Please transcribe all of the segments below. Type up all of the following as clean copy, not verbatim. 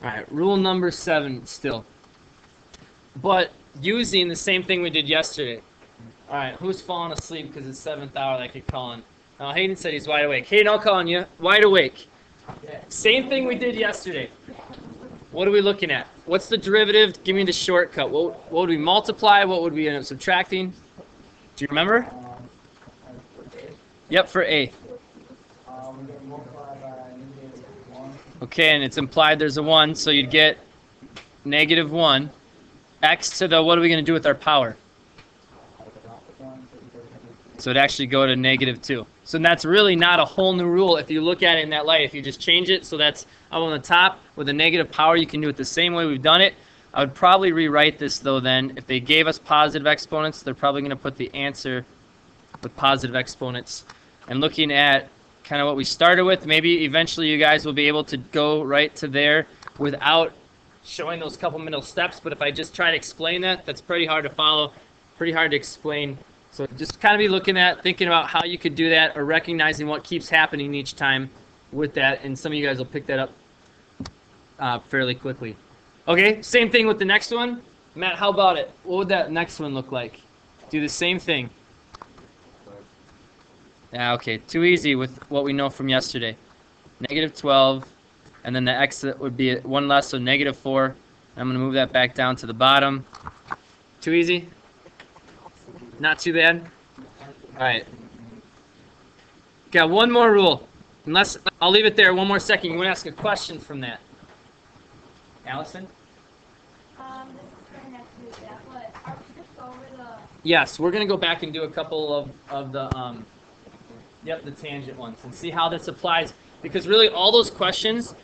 All right, rule number 7 still. But using the same thing we did yesterday. All right, who's falling asleep because it's 7th hour that I could call in? Hayden said he's wide awake. Hayden, I'll call on you. Wide awake. Same thing we did yesterday. What are we looking at? What's the derivative? Give me the shortcut. What would we multiply? What would we end up subtracting? Do you remember? Yep, for A. Okay, and it's implied there's a 1, so you'd get -1. X to the, what are we going to do with our power? So it'd actually go to -2. So that's really not a whole new rule if you look at it in that light. If you just change it, so that's up on the top with a negative power, you can do it the same way we've done it. I would probably rewrite this though then. If they gave us positive exponents, they're probably going to put the answer with positive exponents. And looking at kind of what we started with, maybe eventually you guys will be able to go right to there without showing those couple middle steps. But if I just try to explain that, that's pretty hard to follow, pretty hard to explain. So just kind of be looking at, thinking about how you could do that, or recognizing what keeps happening each time with that. And some of you guys will pick that up fairly quickly. Okay, same thing with the next one. Matt, how about it? What would that next one look like? Do the same thing. Yeah, okay, too easy with what we know from yesterday. -12, and then the x would be 1 less, so -4. I'm going to move that back down to the bottom. Too easy? Not too bad? All right. Got one more rule. Unless, I'll leave it there 1 more second. You want to ask a question from that? Allison? This is going to have to do that, but are we just over the... Yes, we're going to go back and do a couple of the, the tangent ones and see how this applies. Because really all those questions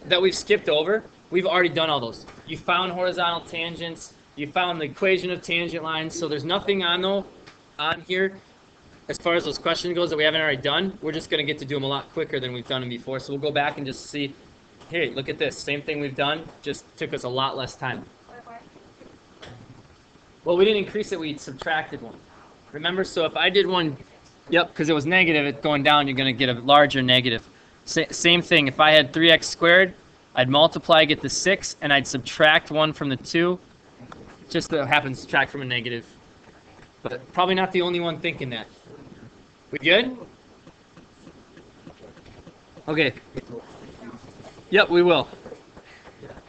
that we've skipped over, we've already done all those. You found horizontal tangents. You found the equation of tangent lines. So there's nothing on here as far as those questions goes that we haven't already done. We're just going to get to do them a lot quicker than we've done them before. So we'll go back and just see, hey, look at this. Same thing we've done, just took us a lot less time. Well, we didn't increase it, we subtracted one. Remember, so if I did one, yep, because it was negative, it's going down, you're going to get a larger negative. Same thing, if I had 3x squared, I'd multiply, get the 6, and I'd subtract 1 from the 2. Just so it happens to subtract from a negative. But probably not the only one thinking that. We good? Okay. Yep, we will.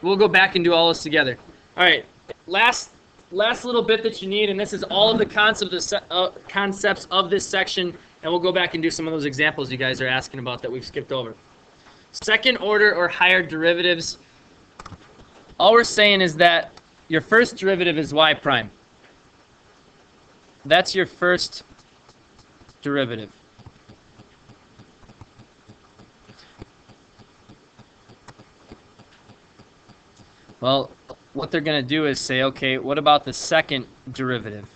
We'll go back and do all this together. All right, last little bit that you need, and this is all of the concepts of this section, and we'll go back and do some of those examples you guys are asking about that we've skipped over. Second order or higher derivatives, all we're saying is that your first derivative is y prime. That's your first derivative. Well, what they're going to do is say, okay, what about the second derivative?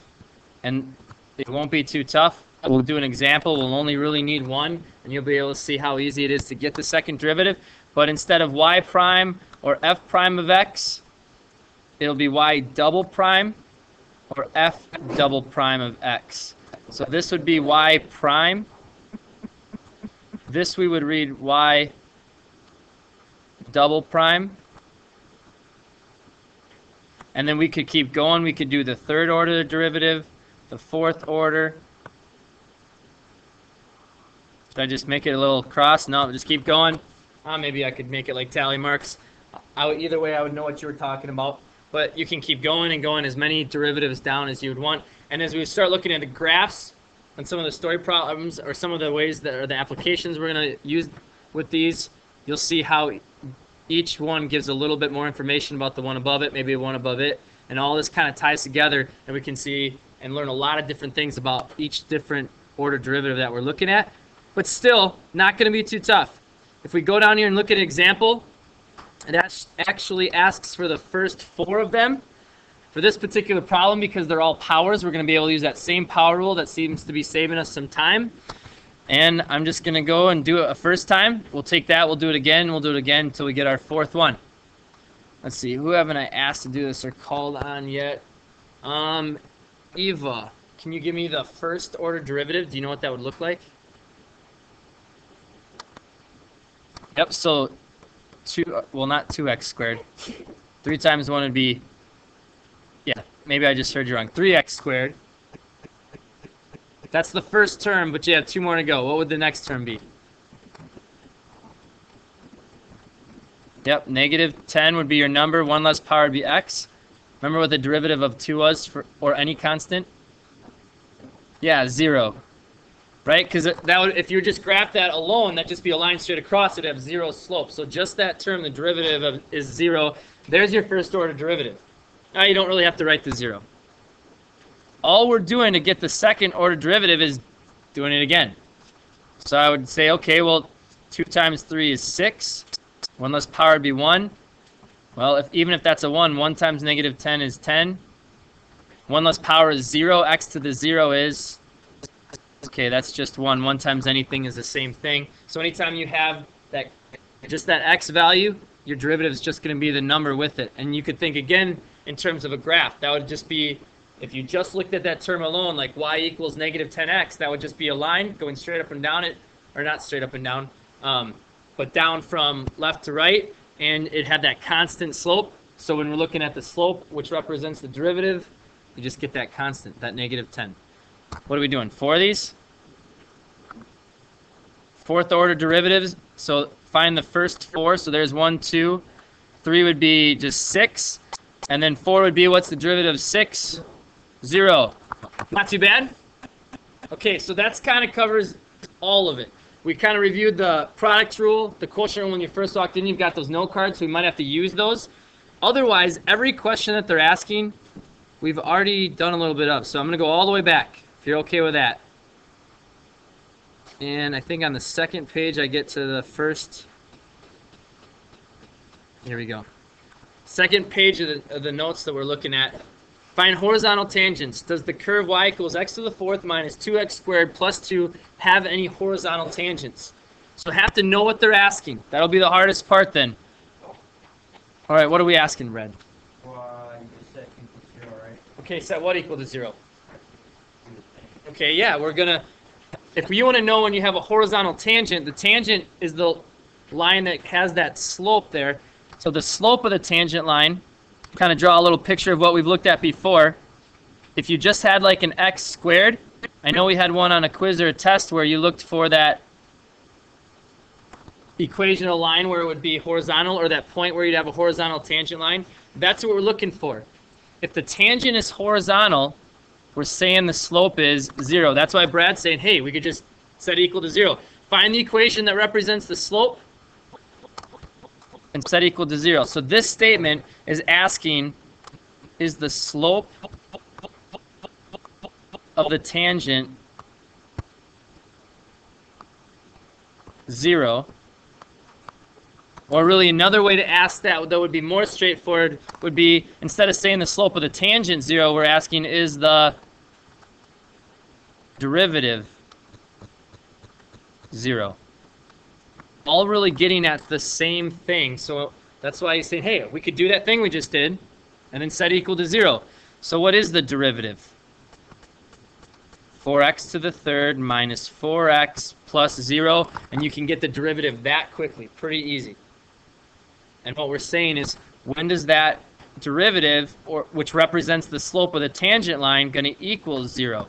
And it won't be too tough. We'll do an example. We'll only really need one, and you'll be able to see how easy it is to get the second derivative. But instead of y prime or f prime of x, it'll be y double prime or f double prime of x. So this would be y prime. This we would read y double prime. And then we could keep going. We could do the third order derivative, the fourth order. Should I just make it a little cross? No, just keep going. Maybe I could make it like tally marks. Either way, I would know what you were talking about. But you can keep going and going as many derivatives down as you would want. And as we start looking at the graphs and some of the story problems or some of the ways that are the applications we're going to use with these, you'll see how each one gives a little bit more information about the one above it, maybe one above it. And all this kind of ties together, and we can see and learn a lot of different things about each different order derivative that we're looking at. But still, not going to be too tough. If we go down here and look at an example, it actually asks for the first 4 of them. For this particular problem, because they're all powers, we're going to be able to use that same power rule that seems to be saving us some time. And I'm just going to go and do it a first time. We'll take that, we'll do it again, we'll do it again until we get our 4th one. Let's see, who haven't I asked to do this or called on yet? Eva, can you give me the first order derivative? Do you know what that would look like? Yep, so 2, well, not 2x squared. 3 times 1 would be, yeah, maybe I just heard you wrong. 3x squared. That's the first term, but you have 2 more to go. What would the next term be? Yep, negative 10 would be your number. 1 less power would be x. Remember what the derivative of 2 was, for, or any constant? Yeah, 0. Right? Because that would, if you just graph that alone, that'd just be a line straight across. It'd have 0 slope. So just that term, the derivative of is 0. There's your first order derivative. Now you don't really have to write the 0. All we're doing to get the second order derivative is doing it again. So I would say, okay, well, 2 times 3 is 6. 1 less power would be 1. Well, even if that's a 1, 1 times negative 10 is 10. 1 less power is 0. X to the 0 is, okay, that's just 1. 1 times anything is the same thing. So anytime you have that, just that x value, your derivative is just going to be the number with it. And you could think again in terms of a graph. That would just be, if you just looked at that term alone, like y equals negative 10x, that would just be a line going straight up and down it, or not straight up and down, but down from left to right, and it had that constant slope. So when we're looking at the slope, which represents the derivative, you just get that constant, that negative 10. What are we doing? 4 of these? Fourth order derivatives. So find the first 4. So there's 1, 2. 3 would be just 6. And then 4 would be, what's the derivative of 6? 0. Not too bad. Okay, so that's kind of covers all of it. We kind of reviewed the product rule, the quotient rule when you first walked in. You've got those note cards, so we might have to use those. Otherwise, every question that they're asking, we've already done a little bit of. So I'm going to go all the way back, if you're okay with that. And I think on the second page, I get to the first. Here we go. Second page of the notes that we're looking at. Find horizontal tangents. Does the curve y equals x to the 4th minus 2x squared plus 2 have any horizontal tangents? So have to know what they're asking. That'll be the hardest part then. All right, what are we asking, Red? Well, you just set equal to 0, right? Okay, set what equal to 0? Okay, yeah, we're going to, if you want to know when you have a horizontal tangent, the tangent is the line that has that slope there. So the slope of the tangent line, kind of draw a little picture of what we've looked at before. If you just had like an x squared, I know we had one on a quiz or a test where you looked for that equational line where it would be horizontal, or that point where you'd have a horizontal tangent line. That's what we're looking for. If the tangent is horizontal, we're saying the slope is 0. That's why Brad's saying, hey, we could just set equal to 0. Find the equation that represents the slope and set equal to 0. So this statement is asking, is the slope of the tangent 0? Or really another way to ask that would be more straightforward would be, instead of saying the slope of the tangent 0, we're asking, is the derivative 0? All really getting at the same thing. So that's why you say, hey, we could do that thing we just did and then set equal to 0. So what is the derivative? 4x to the 3rd minus 4x plus 0. And you can get the derivative that quickly. Pretty easy. And what we're saying is, when does that derivative, or which represents the slope of the tangent line, going to equal 0?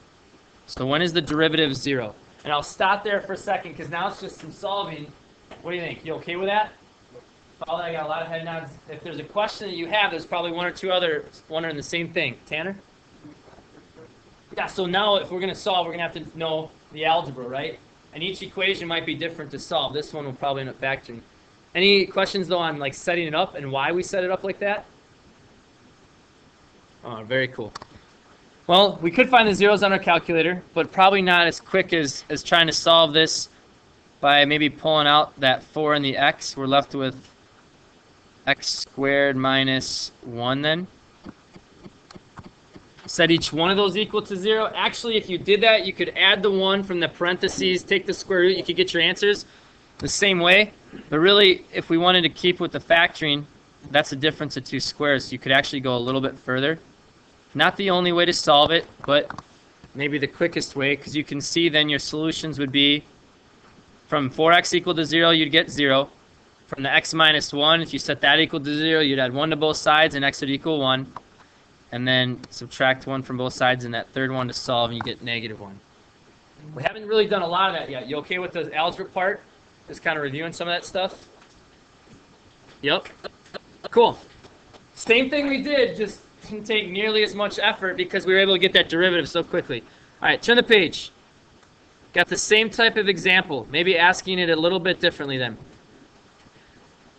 So when is the derivative 0? And I'll stop there for a second because now it's just some solving. What do you think? You okay with that? Follow, I got a lot of head nods. If there's a question that you have, there's probably one or two others wondering the same thing. Tanner? Yeah, so now if we're going to solve, we're going to have to know the algebra, right? And each equation might be different to solve. This one will probably end up factoring. Any questions, though, on like setting it up and why we set it up like that? Oh, very cool. Well, we could find the zeros on our calculator, but probably not as quick as trying to solve this by maybe pulling out that 4 and the x. We're left with x squared minus 1 then. Set each one of those equal to 0. Actually, if you did that, you could add the 1 from the parentheses, take the square root, you could get your answers the same way. But really, if we wanted to keep with the factoring, that's the difference of 2 squares. You could actually go a little bit further. Not the only way to solve it, but maybe the quickest way, because you can see then your solutions would be from 4x equal to 0, you'd get 0. from the x minus 1, if you set that equal to 0, you'd add 1 to both sides, and x would equal 1. And then subtract 1 from both sides, and that third one to solve, and you get negative 1. We haven't really done a lot of that yet. You okay with the algebra part? Just kind of reviewing some of that stuff? Yep. Cool. Same thing we did, just didn't take nearly as much effort because we were able to get that derivative so quickly. All right, turn the page. Got the same type of example, maybe asking it a little bit differently then.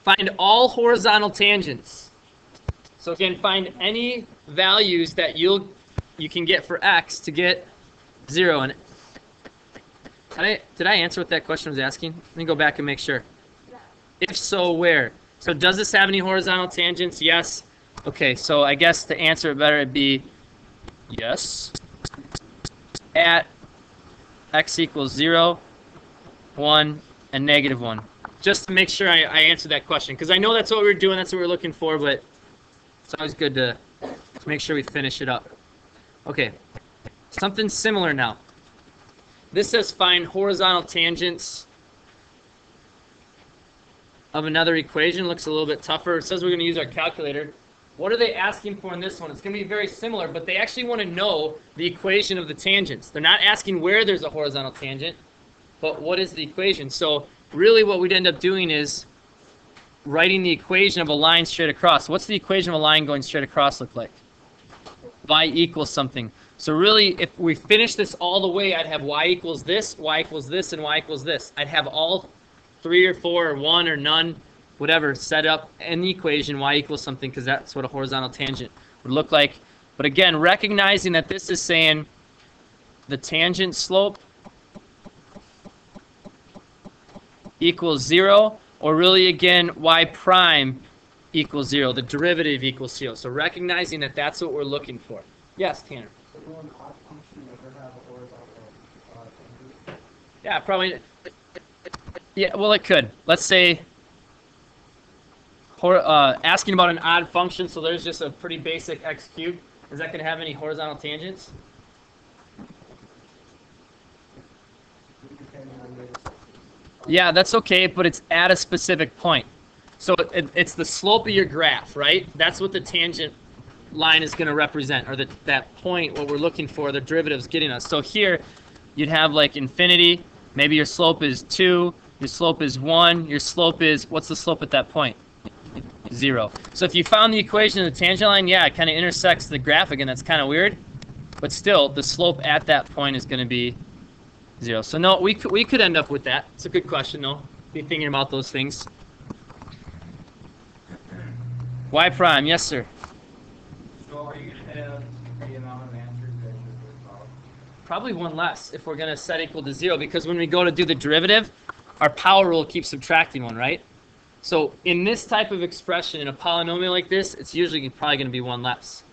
Find all horizontal tangents. So again, find any values that you can get for x to get 0. And did I answer what that question was asking? Let me go back and make sure. Yeah. If so, where? So does this have any horizontal tangents? Yes. Okay, so I guess to answer it better, it'd be yes. At x equals 0, 1, and negative 1. Just to make sure I answer that question. Because I know that's what we were doing, that's what we were looking for, but it's always good to make sure we finish it up. Okay, something similar now. This says find horizontal tangents of another equation. Looks a little bit tougher. It says we're going to use our calculator. What are they asking for in this one? It's going to be very similar, but they actually want to know the equation of the tangents. They're not asking where there's a horizontal tangent, but what is the equation? So really what we'd end up doing is writing the equation of a line straight across. What's the equation of a line going straight across look like? Y equals something. So really, if we finish this all the way, I'd have y equals this, and y equals this. I'd have all 3 or 4 or 1 or none, whatever, set up in the equation, y equals something, because that's what a horizontal tangent would look like. But again, recognizing that this is saying the tangent slope equals 0, or really again, y prime equals 0, the derivative equals 0. So recognizing that that's what we're looking for. Yes, Tanner? So doing odd function, does it have a horizontal tangent? Yeah, probably. Yeah, well, it could. Let's say asking about an odd function, so there's just a pretty basic x cubed. Is that going to have any horizontal tangents? Yeah, that's okay, but it's at a specific point. So it's the slope of your graph, right? That's what the tangent line is going to represent, or that point, what we're looking for, the derivative's getting us. So here, you'd have like infinity. Maybe your slope is 2, your slope is 1, your slope is, what's the slope at that point? 0. So if you found the equation of the tangent line, yeah, it kind of intersects the graph again. That's kind of weird. But still, the slope at that point is going to be 0. So no, we could end up with that. It's a good question, though. Be thinking about those things. Y prime, yes, sir. So are you going to have the amount of answers that you're about? Probably one less if we're going to set equal to 0, because when we go to do the derivative, our power rule keeps subtracting 1, right? So in this type of expression, in a polynomial like this, it's usually probably going to be 1 less.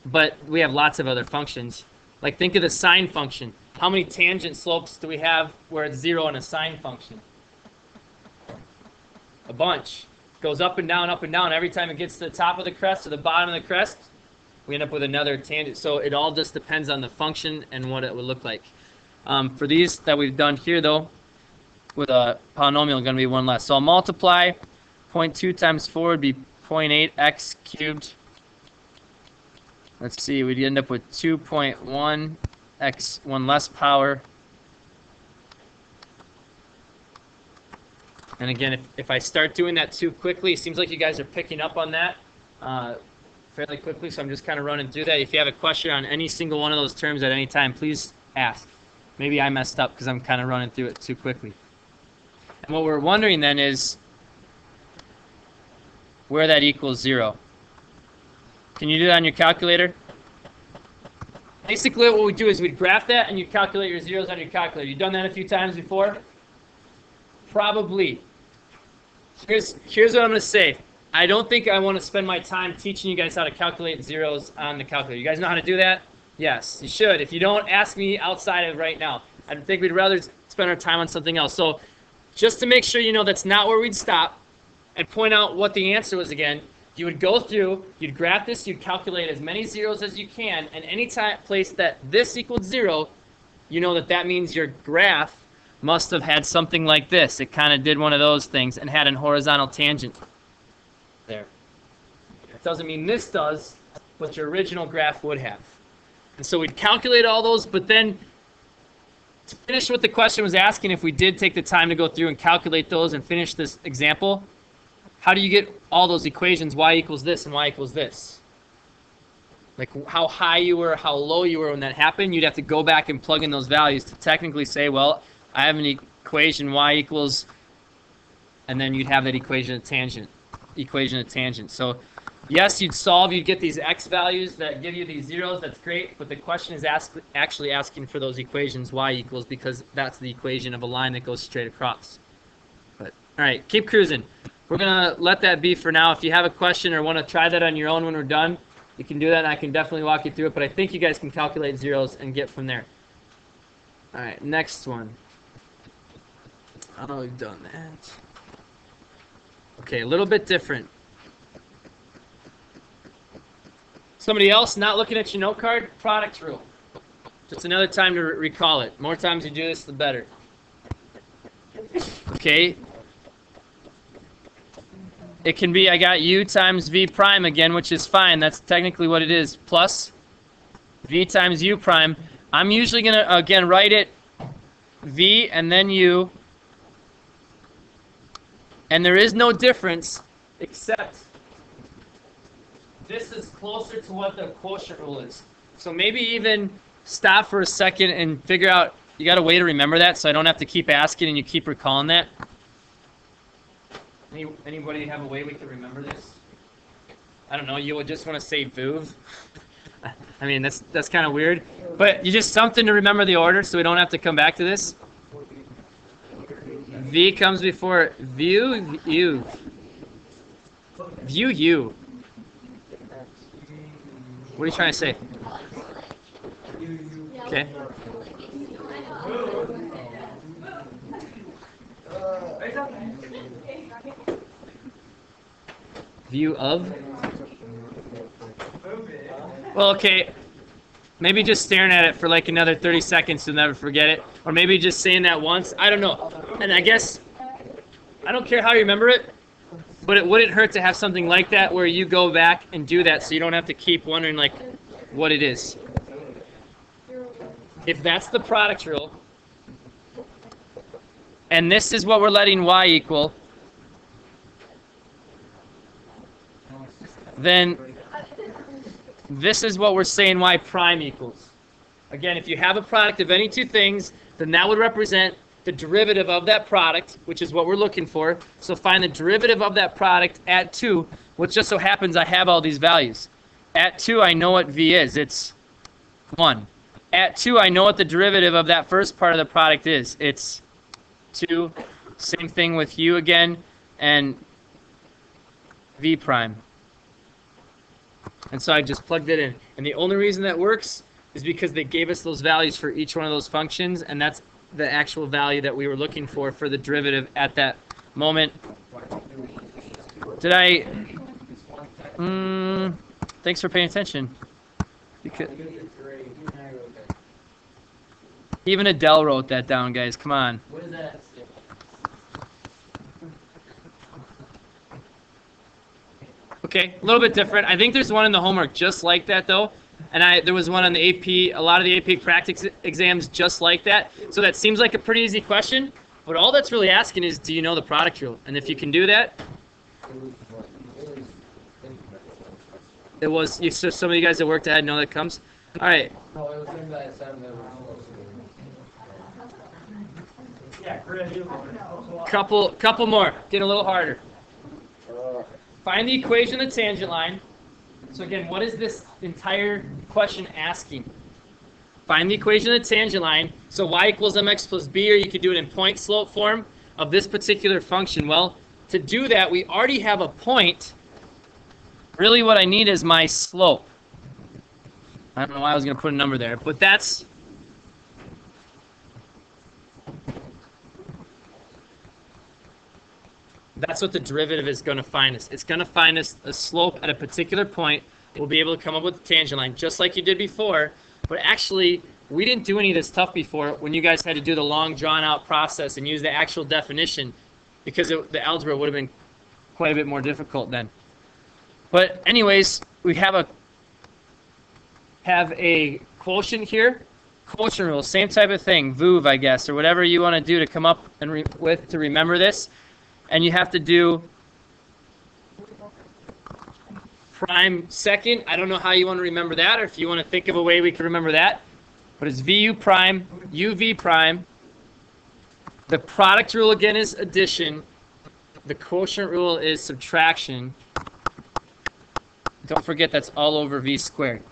But we have lots of other functions. Like think of the sine function. How many tangent slopes do we have where it's 0 in a sine function? A bunch. Goes up and down, up and down. Every time it gets to the top of the crest or the bottom of the crest, we end up with another tangent. So it all just depends on the function and what it would look like. For these that we've done here, though, with a polynomial, going to be 1 less. So I'll multiply 0.2 times 4 would be 0.8 x cubed. Let's see, we'd end up with 2.1 x 1 less power. And again, if I start doing that too quickly, it seems like you guys are picking up on that fairly quickly, so I'm just kind of running through that. If you have a question on any single one of those terms at any time, please ask. Maybe I messed up because I'm kind of running through it too quickly. And what we're wondering then is where that equals 0. Can you do that on your calculator? Basically what we do is we'd graph that and you calculate your zeros on your calculator. You've done that a few times before? Probably. Here's what I'm going to say. I don't think I want to spend my time teaching you guys how to calculate zeros on the calculator. You guys know how to do that? Yes, you should. If you don't, ask me outside of right now. I think we'd rather spend our time on something else. So just to make sure you know that's not where we'd stop and point out what the answer was again, you would go through, you'd graph this, you'd calculate as many zeros as you can, and any place that this equals 0, you know that means your graph must have had something like this. It kind of did one of those things and had a horizontal tangent there. It doesn't mean this does, but your original graph would have. And so we'd calculate all those, but then to finish what the question was asking, if we did take the time to go through and calculate those and finish this example, how do you get all those equations, y equals this and y equals this? Like how high you were, how low you were when that happened, you'd have to go back and plug in those values to technically say, well, I have an equation y equals, and then you'd have that equation of tangent. So yes, you'd solve, you'd get these x values that give you these zeros, that's great, but the question is actually asking for those equations y equals, because that's the equation of a line that goes straight across. But all right, keep cruising. We're going to let that be for now. If you have a question or want to try that on your own when we're done, you can do that, and I can definitely walk you through it, but I think you guys can calculate zeros and get from there. All right, next one. Oh, we've done that. Okay, a little bit different. Somebody else not looking at your note card? Product rule. Just another time to recall it. More times you do this, the better. Okay. It can be, I got u times v prime again, which is fine. That's technically what it is. Plus v times u prime. I'm usually going to, again, write it v and then u. And there is no difference except this is closer to what the quotient rule is. So maybe even stop for a second and figure out, you got a way to remember that so I don't have to keep asking and you keep recalling that. Anybody have a way we can remember this? I don't know, you would just want to say VUV. I mean, that's kind of weird. But you just something to remember the order so we don't have to come back to this. V comes before view, u. View, u. What are you trying to say? Okay. View of? Well, okay. Maybe just staring at it for like another 30 seconds to never forget it. Or maybe just saying that once. I don't know. And I guess, I don't care how you remember it, but it wouldn't hurt to have something like that where you go back and do that so you don't have to keep wondering like what it is. If that's the product rule, and this is what we're letting y equal, then this is what we're saying y prime equals. Again, if you have a product of any two things, then that would represent the derivative of that product, which is what we're looking for. So find the derivative of that product at 2, which just so happens I have all these values. At 2, I know what v is. It's 1. At 2, I know what the derivative of that first part of the product is. It's 2. Same thing with u again, and v prime. And so I just plugged it in. And the only reason that works is because they gave us those values for each one of those functions, and that's the actual value that we were looking for the derivative at that moment. Did I... thanks for paying attention. Because even Adele wrote that down, guys. Come on. What is that? Okay, a little bit different. I think there's one in the homework just like that, though. And there was one on the AP, a lot of the AP practice exams just like that. So that seems like a pretty easy question. But all that's really asking is, do you know the product rule? And if you can do that, it was, so some of you guys that worked ahead know that comes. All right. Couple more. Get a little harder. Find the equation of the tangent line. So again, what is this entire question asking? Find the equation of the tangent line. So y equals mx plus b, or you could do it in point slope form of this particular function. Well, to do that, we already have a point. Really what I need is my slope. I don't know why I was going to put a number there, but that's... That's what the derivative is going to find us. It's going to find us a slope at a particular point. We'll be able to come up with the tangent line, just like you did before. But actually, we didn't do any of this stuff before when you guys had to do the long drawn out process and use the actual definition, because the algebra would have been quite a bit more difficult then. But anyways, we have a quotient here. Quotient rule, same type of thing, VOOV, I guess, or whatever you want to do to come up and with to remember this. And you have to do prime second. I don't know how you want to remember that, or if you want to think of a way we could remember that. But it's VU prime, UV prime. The product rule again is addition. The quotient rule is subtraction. Don't forget that's all over V squared.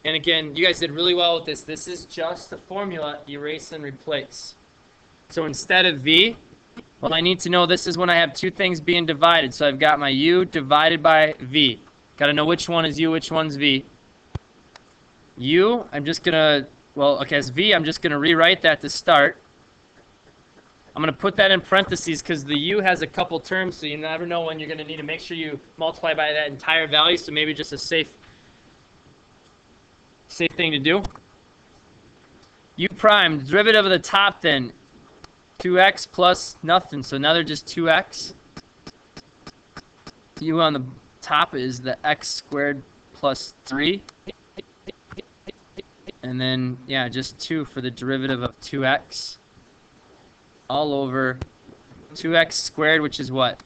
And again, you guys did really well with this. This is just the formula, erase and replace. So instead of V, well, I need to know this is when I have two things being divided. So I've got my U divided by V. Got to know which one is U, which one's V. U, I'm just going to, well, okay, as V, I'm just going to rewrite that to start. I'm going to put that in parentheses because the U has a couple terms, so you never know when you're going to need to make sure you multiply by that entire value, so maybe just a safe thing to do. U prime, the derivative of the top then, 2x plus nothing, so now they're just 2x. U on the top is the x squared plus 3. And then, yeah, just 2 for the derivative of 2x. All over 2x squared, which is what?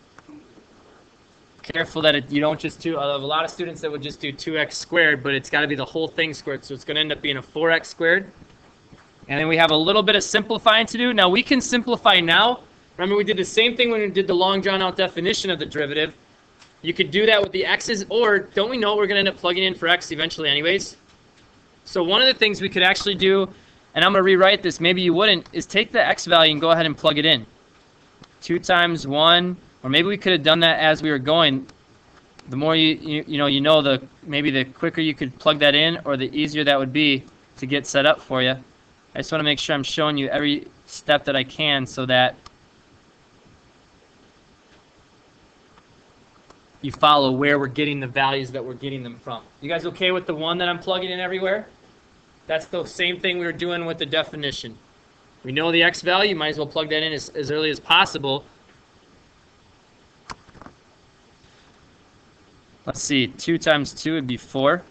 Careful that you don't just do, I have a lot of students that would just do 2x squared, but it's got to be the whole thing squared, so it's going to end up being a 4x squared. And then we have a little bit of simplifying to do. Now we can simplify now. Remember we did the same thing when we did the long drawn out definition of the derivative. You could do that with the x's, or don't we know we're going to end up plugging in for x eventually anyways? So one of the things we could actually do, and I'm going to rewrite this, maybe you wouldn't, is take the x value and go ahead and plug it in. 2 times 1, or maybe we could have done that as we were going. The more maybe the quicker you could plug that in, or the easier that would be to get set up for you. I just want to make sure I'm showing you every step that I can so that you follow where we're getting the values that we're getting them from. You guys okay with the 1 that I'm plugging in everywhere? That's the same thing we were doing with the definition. We know the x value, might as well plug that in as early as possible. Let's see, 2 times 2 would be 4.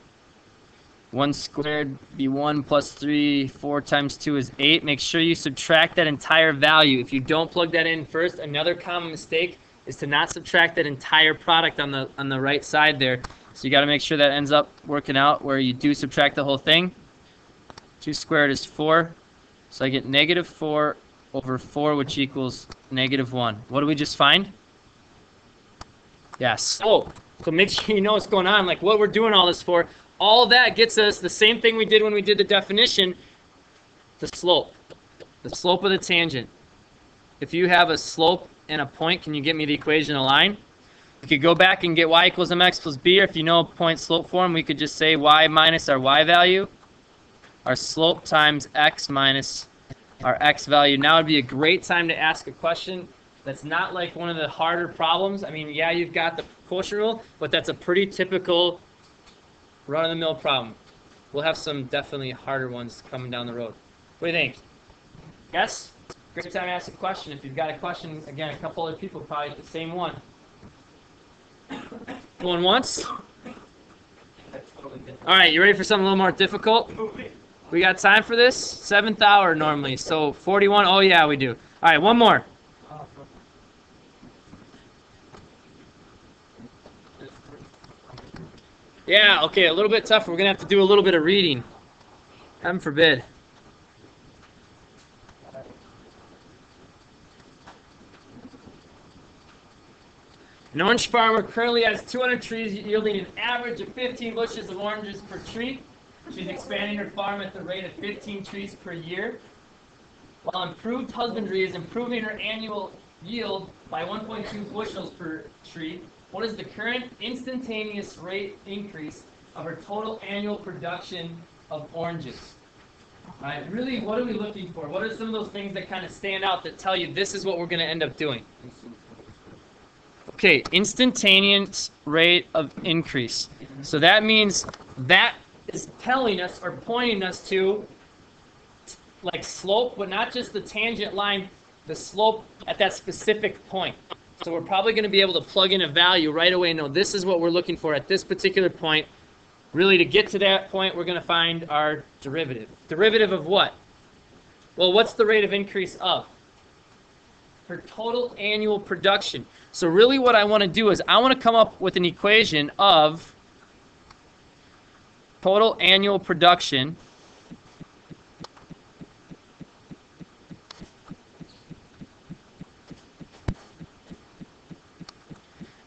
1 squared would be 1 plus 3. 4 times 2 is 8. Make sure you subtract that entire value. If you don't plug that in first, another common mistake is to not subtract that entire product on the right side there. So you got to make sure that ends up working out where you do subtract the whole thing. 2 squared is 4. So I get negative 4 over 4, which equals negative 1. What do we just find? Yeah, slope. So make sure you know what's going on, like what we're doing all this for. All that gets us the same thing we did when we did the definition, the slope. The slope of the tangent. If you have a slope and a point, can you get me the equation of line? We could go back and get y equals mx plus b, or if you know point slope form, we could just say y minus our y value. Our slope times x minus our x value. Now would be a great time to ask a question that's not like one of the harder problems. I mean, yeah, you've got the quotient rule, but that's a pretty typical run-of-the-mill problem. We'll have some definitely harder ones coming down the road. What do you think? Yes? Great time to ask a question. If you've got a question, again, a couple other people probably the same one. Going once? All right, you ready for something a little more difficult? We got time for this? 7th hour normally, so 41. Oh, yeah, we do. All right, one more. Yeah, okay, a little bit tougher. We're going to have to do a little bit of reading. Heaven forbid. An orange farmer currently has 200 trees yielding an average of 15 bushels of oranges per tree. She's expanding her farm at the rate of 15 trees per year. While improved husbandry is improving her annual yield by 1.2 bushels per tree, what is the current instantaneous rate increase of her total annual production of oranges? All right, really, what are we looking for? What are some of those things that kind of stand out that tell you this is what we're going to end up doing? Okay, instantaneous rate of increase. So that means that is telling us or pointing us to like slope, but not just the tangent line, the slope at that specific point. So we're probably going to be able to plug in a value right away and know this is what we're looking for at this particular point. Really, to get to that point, we're going to find our derivative. Derivative of what? Well, what's the rate of increase of? For total annual production. So really what I want to do is I want to come up with an equation of total annual production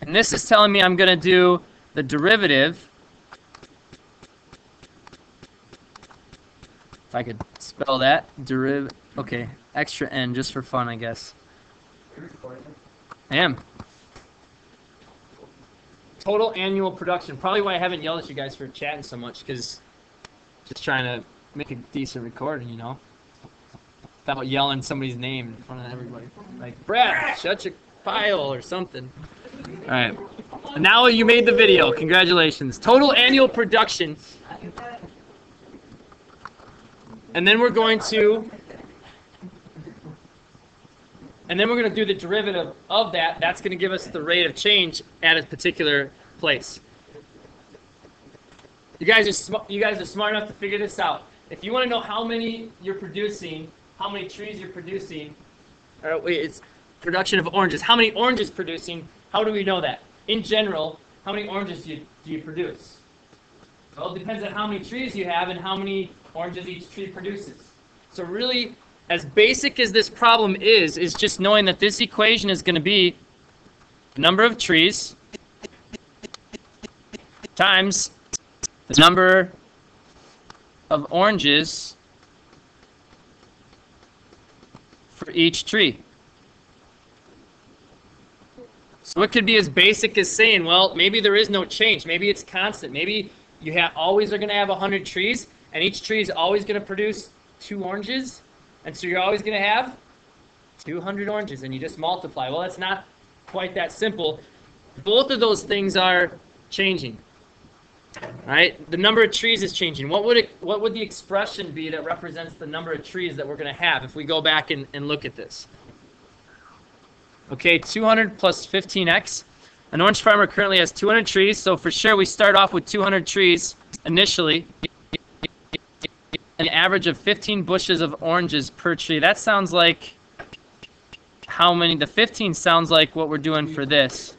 and this is telling me I'm going to do the derivative, if I could spell that, okay, extra N just for fun, I guess. I am. Total annual production. Probably why I haven't yelled at you guys for chatting so much, because just trying to make a decent recording, you know? Without yelling somebody's name in front of everybody. Like, Brad, shut your file or something. All right. Now you made the video. Congratulations. Total annual production. And then we're going to do the derivative of that. That's going to give us the rate of change at a particular place. You guys are smart enough to figure this out. If you want to know how many you're producing, how many trees you're producing, or wait, it's production of oranges. How many oranges producing? How do we know that? In general, how many oranges do you produce? Well, it depends on how many trees you have and how many oranges each tree produces. So really, as basic as this problem is just knowing that this equation is going to be the number of trees times the number of oranges for each tree. So it could be as basic as saying, well, maybe there is no change. Maybe it's constant. Maybe you always are going to have 100 trees, and each tree is always going to produce 2 oranges. And so you're always going to have 200 oranges, and you just multiply. Well, it's not quite that simple. Both of those things are changing. Right? The number of trees is changing. What would the expression be that represents the number of trees that we're going to have if we go back and look at this? Okay, 200 plus 15x. An orange farmer currently has 200 trees, so for sure we start off with 200 trees initially. An average of 15 bushes of oranges per tree. That sounds like how many? The 15 sounds like what we're doing for this.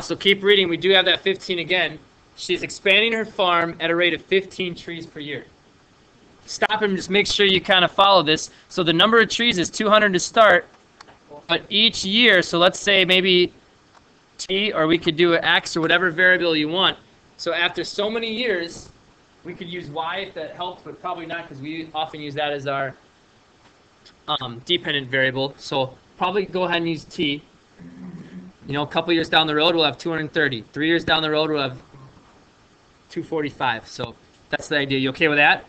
So keep reading. We do have that 15 again. She's expanding her farm at a rate of 15 trees per year. Stop and just make sure you kind of follow this. So the number of trees is 200 to start, but each year, so let's say maybe t, or we could do an x or whatever variable you want. So after so many years, we could use y if that helps, but probably not because we often use that as our dependent variable. So probably go ahead and use t. You know, a couple years down the road, we'll have 230. 3 years down the road, we'll have 245. So that's the idea. You okay with that?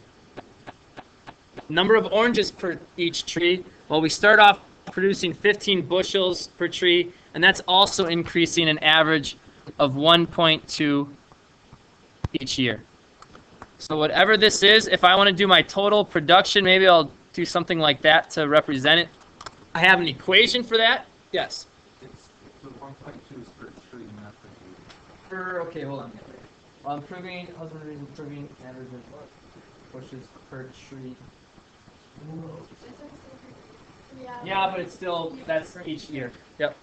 Number of oranges per each tree. Well, we start off producing 15 bushels per tree, and that's also increasing an average of 1.2 each year. So whatever this is, if I want to do my total production, maybe I'll do something like that to represent it. I have an equation for that. Yes. It's the 1.2 is per tree, not per tree. Okay, hold on. Well, improving husbandry, improving average of bushes per tree. Yeah, but it's still, that's each year. Yep.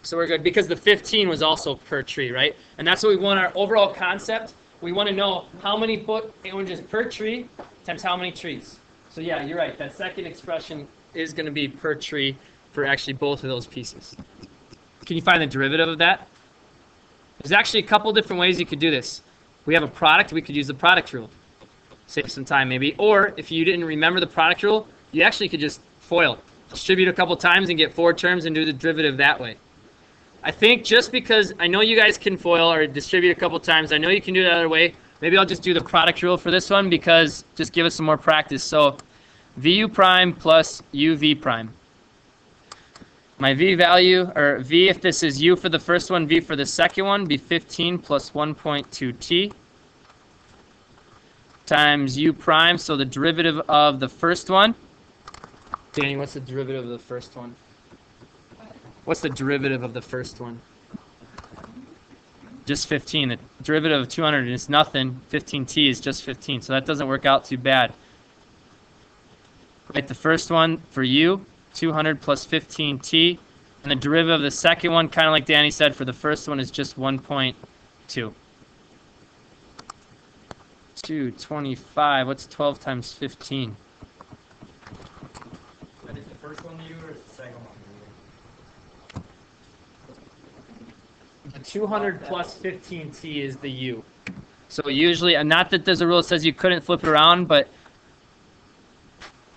So we're good because the 15 was also per tree, right? And that's what we want our overall concept. We want to know how many oranges per tree times how many trees. So yeah, you're right. That second expression is going to be per tree for actually both of those pieces. Can you find the derivative of that? There's actually a couple different ways you could do this. We have a product. We could use the product rule. Save some time maybe. Or if you didn't remember the product rule, you actually could just FOIL. Distribute a couple times and get 4 terms and do the derivative that way. I think just because I know you guys can FOIL or distribute a couple times, I know you can do it the other way. Maybe I'll just do the product rule for this one because just give us some more practice. So VU prime plus UV prime. My V value, or V if this is U for the first one, V for the second one, be 15 plus 1.2T. times u prime. So the derivative of the first one. Danny, what's the derivative of the first one? What's the derivative of the first one? Just 15. The derivative of 200 is nothing. 15t is just 15. So that doesn't work out too bad. Right, the first one for u, 200 plus 15t. And the derivative of the second one, kind of like Danny said, for the first one is just 1.2. 225. What's 12 times 15? Is the first one you or is the second one you? The 200 plus 15t is the u. So usually, and not that there's a rule that says you couldn't flip it around, but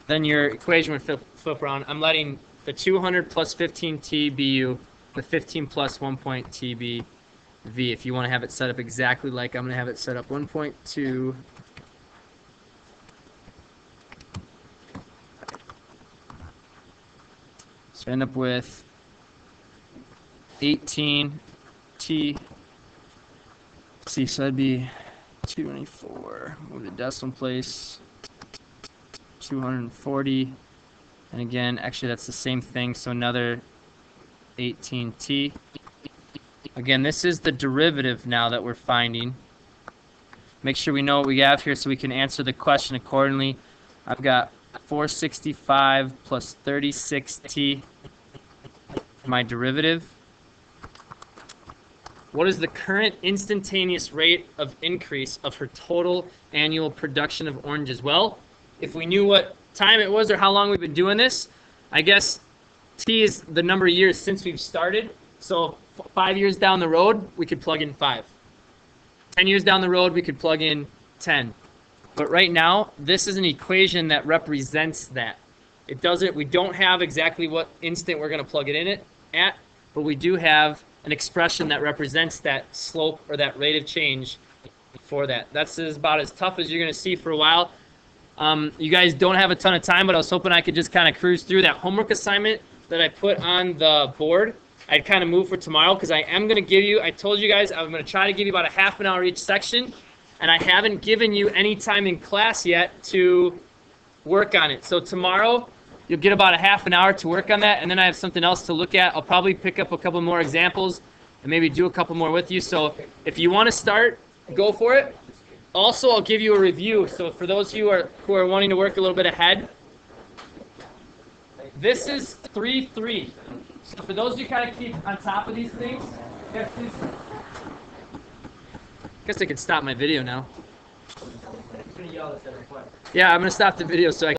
then your equation would flip around. I'm letting the 200 plus 15t be u, the 15 plus 1.t be v. If you want to have it set up exactly like I'm going to have it set up, 1.2. So I end up with 18t. See, so that'd be 224. Move the decimal place. 240. And again, actually that's the same thing, so another 18t. Again, this is the derivative now that we're finding. Make sure we know what we have here so we can answer the question accordingly. I've got 465 plus 36t for my derivative. What is the current instantaneous rate of increase of her total annual production of oranges? Well, if we knew what time it was or how long we've been doing this, I guess t is the number of years since we've started. So 5 years down the road, we could plug in 5. 10 years down the road, we could plug in 10. But right now, this is an equation that represents that. It doesn't, we don't have exactly what instant we're going to plug it in at, but we do have an expression that represents that slope or that rate of change for that. That's about as tough as you're going to see for a while. You guys don't have a ton of time, but I was hoping I could just kind of cruise through that homework assignment that I put on the board. I'd kind of move for tomorrow because I am going to give you, I told you guys I'm going to try to give you about a half an hour each section, and I haven't given you any time in class yet to work on it. So tomorrow you'll get about a half an hour to work on that, and then I have something else to look at. I'll probably pick up a couple more examples and maybe do a couple more with you. So if you want to start, go for it. Also, I'll give you a review. So for those of you who are wanting to work a little bit ahead, this is 3-3. So for those of you kind of keep on top of these things, I guess I could stop my video now. Yeah, I'm going to stop the video so I